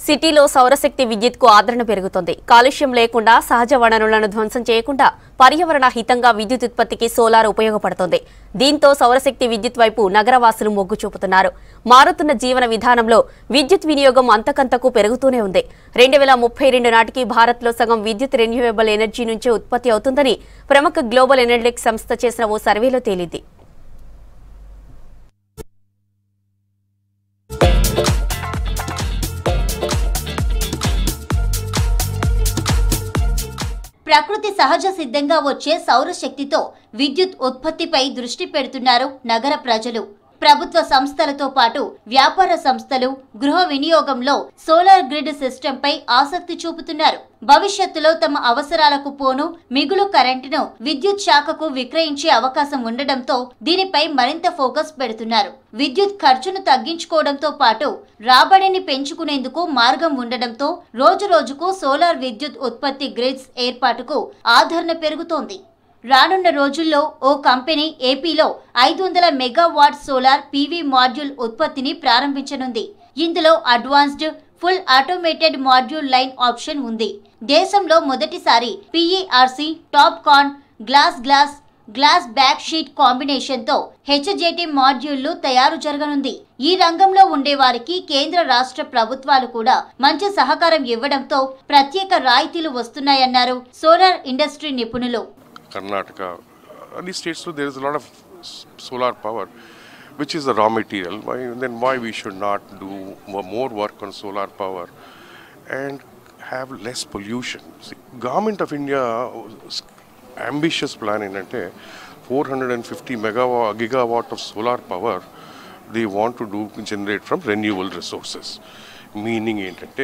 సిటీలో సౌరశక్తి విద్యుత్కు ఆదరణ పెరుగుతోంది. కాలుష్యం లేకుండా సహజ వనరులను ధ్వంసం చేయకుండా పర్యావరణ హితంగా విద్యుత్ ఉత్పత్తికి సోలార్ ఉపయోగపడుతోంది. దీంతో సౌరశక్తి విద్యుత్ వైపు నగరవాసులు మొగ్గు చూపుతున్నారు. మారుతున్న జీవన విధానంలో విద్యుత్ వినియోగం అంతకంతకు పెరుగుతూనే ఉంది. 2032 నాటికి భారత్లో సగం విద్యుత్ రెన్యూవబుల్ ఎనర్జీ నుంచే ఉత్పత్తి అవుతుందని ప్రముఖ గ్లోబల్ ఎనర్జెటిక్స్ సంస్థ చేసిన ఓ సర్వేలో తేలింది. ప్రకృతి సహజ సిద్ధంగా వచ్చే సౌరశక్తితో విద్యుత్ ఉత్పత్తిపై దృష్టి పెడుతున్నారు నగర ప్రజలు. ప్రభుత్వ సంస్థలతో పాటు వ్యాపార సంస్థలు గృహ వినియోగంలో సోలార్ గ్రిడ్ సిస్టంపై ఆసక్తి చూపుతున్నారు. భవిష్యత్తులో తమ అవసరాలకు పోను మిగులు కరెంటును విద్యుత్ శాఖకు విక్రయించే అవకాశం ఉండడంతో దీనిపై మరింత ఫోకస్ పెడుతున్నారు. విద్యుత్ ఖర్చును తగ్గించుకోవడంతో పాటు రాబడిని పెంచుకునేందుకు మార్గం ఉండడంతో రోజురోజుకు సోలార్ విద్యుత్ ఉత్పత్తి గ్రిడ్స్ ఏర్పాటుకు ఆదరణ పెరుగుతోంది. రానున్న రోజుల్లో ఓ కంపెనీ ఏపీలో 500 మెగావాట్ సోలార్ పీవీ మాడ్యూల్ ఉత్పత్తిని ప్రారంభించనుంది. ఇందులో advanced full automated module line option ఉంది. దేశంలో మొదటిసారి పీఈఆర్సీ టాప్ కాన్ గ్లాస్ బ్యాక్ షీట్ కాంబినేషన్ తో హెచ్జేటీ మాడ్యూళ్లు తయారు జరగనుంది. ఈ రంగంలో ఉండే వారికి కేంద్ర రాష్ట్ర ప్రభుత్వాలు కూడా మంచి సహకారం ఇవ్వడంతో ప్రత్యేక రాయితీలు వస్తున్నాయన్నారు సోలార్ ఇండస్ట్రీ నిపుణులు. Karnataka, these states, so there is a lot of solar power, which is the raw material. Why we should not do more work on solar power and have less pollution? See, Government of India ambitious plan ఏంటంటే 450 gigawatt of solar power they want to do generate from renewable resources. Meaning ఏంటంటే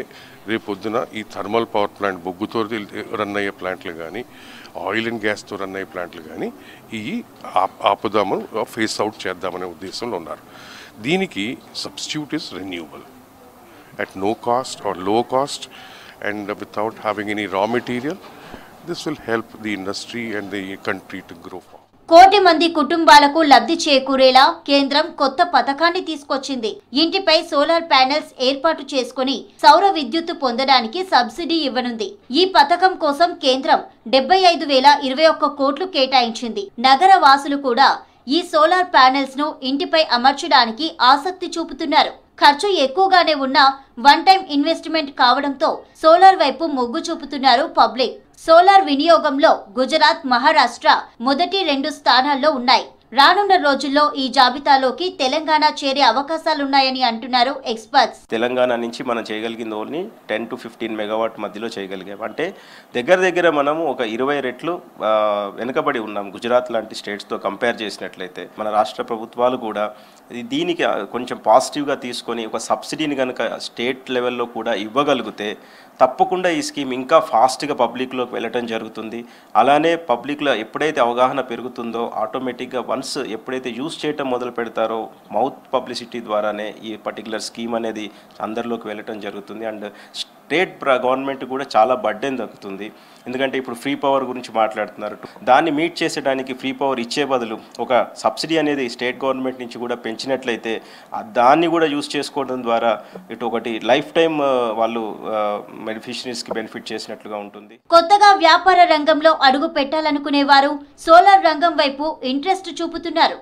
రేపొద్దున ఈ thermal power plant బొగ్గుతో run అయ్యే ప్లాంట్లు కానీ oil and గ్యాస్తో run అయ్యే ప్లాంట్లు కానీ ఇవి ఆపుదామని ఫేస్ అవుట్ చేద్దామనే ఉద్దేశంలో ఉన్నారు. దీనికి substitute is renewable at no cost or low cost and without having any raw material. This will help the industry and the country to grow forward. కోటి మంది కుటుంబాలకు లబ్ధి చేకూరేలా కేంద్రం కొత్త పథకాన్ని తీసుకొచ్చింది. ఇంటిపై సోలార్ ప్యానెల్స్ ఏర్పాటు చేసుకుని సౌర విద్యుత్తు పొందడానికి సబ్సిడీ ఇవ్వనుంది. ఈ పథకం కోసం కేంద్రం 75,021 కోట్లు కేటాయించింది. నగర వాసులు కూడా ఈ సోలార్ ప్యానెల్స్ ను ఇంటిపై అమర్చడానికి ఆసక్తి చూపుతున్నారు. ఖర్చు ఎక్కువగానే ఉన్న వన్ టైం ఇన్వెస్ట్మెంట్ కావడంతో సోలార్ వైపు మొగ్గు చూపుతున్నారు పబ్లిక్. సోలార్ వినియోగంలో గుజరాత్, మహారాష్ట్ర మొదటి 2 స్థానాల్లో ఉన్నాయి. రానున్న రోజుల్లో ఈ జాబితాలోకి తెలంగాణ చేరే అవకాశాలున్నాయని అంటున్నారు ఎక్స్పర్ట్స్. తెలంగాణ నుంచి మనం చేయగలిగింది ఓన్లీ 10 to 15 మెగావాట్ మధ్యలో చేయగలిగాం. అంటే దగ్గర మనము ఒక 20 రెట్లు వెనుకబడి ఉన్నాం గుజరాత్ లాంటి స్టేట్స్తో కంపేర్ చేసినట్లయితే. మన రాష్ట్ర ప్రభుత్వాలు కూడా దీనికి కొంచెం పాజిటివ్గా తీసుకొని ఒక సబ్సిడీని కనుక స్టేట్ లెవెల్లో కూడా ఇవ్వగలిగితే తప్పకుండా ఈ స్కీమ్ ఇంకా ఫాస్ట్గా పబ్లిక్లోకి వెళ్ళటం జరుగుతుంది. అలానే పబ్లిక్లో ఎప్పుడైతే అవగాహన పెరుగుతుందో ఆటోమేటిక్గా వన్స్ ఎప్పుడైతే యూజ్ చేయటం మొదలు పెడతారో మౌత్ పబ్లిసిటీ ద్వారానే ఈ పర్టికులర్ స్కీమ్ అనేది అందరిలోకి వెళ్ళటం జరుగుతుంది. అండ్ స్టేట్ గవర్నమెంట్ కూడా చాలా బర్డెన్ దక్కుతుంది. ఎందుకంటే ఇప్పుడు ఫ్రీ పవర్ గురించి మాట్లాడుతున్నారు. దాన్ని మీట్ చేసేయడానికి ఫ్రీ పవర్ ఇచ్చే బదులు ఒక సబ్సిడీ అనేది స్టేట్ గవర్నమెంట్ నుంచి కూడా పెంచినట్లయితే దాన్ని కూడా యూజ్ చేసుకోవడం ద్వారా ఇటు ఒకటి లైఫ్ టైం వాళ్ళు బెనిఫిషరీస్కి బెనిఫిట్ చేసినట్లుగా ఉంటుంది. కొత్తగా వ్యాపార రంగంలో అడుగు పెట్టాలనుకునే వారు సోలార్ రంగం వైపు ఇంట్రెస్ట్ చూపుతున్నారు.